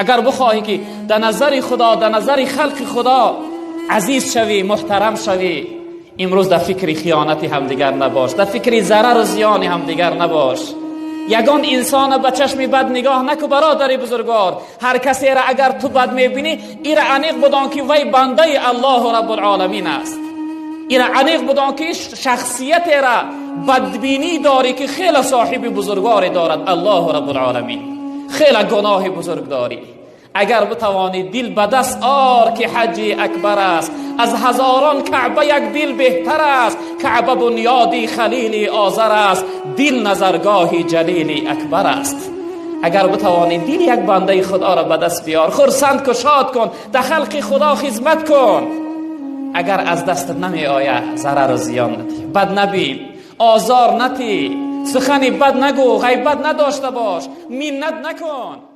اگر بخواهی که در نظر خدا، در نظر خلق خدا عزیز شوی، محترم شوی، امروز در فکر خیانت همدیگر نباش، در فکر ضرر و زیان همدیگر نباش. یگان انسان به چشم بد نگاه نکو برادر بزرگوار. هر کسی را اگر تو بد میبینی، این را انیق بدان که وی بنده الله رب العالمین است. این را انیق بدان که شخصیت را بدبینی داری که خیلی صاحب بزرگواری دارد الله رب العالمین. خیلی گناه بزرگ داری. اگر بتوانی دل به دست آر که حج اکبر است. از هزاران کعبه یک دل بهتر است. کعبه بنیادی خلیل آذر است. دل نظرگاه جلیل اکبر است. اگر بتوانی دل یک بنده خدا را به دست بیار، خرسند کن، شاد کن، در خلق خدا خدمت کن. اگر از دست نمی آید ضرر و زیان ندی، بد نبین، آزار نتی، سخنی بد نگو، غیبت نداشته باش، منت نکن.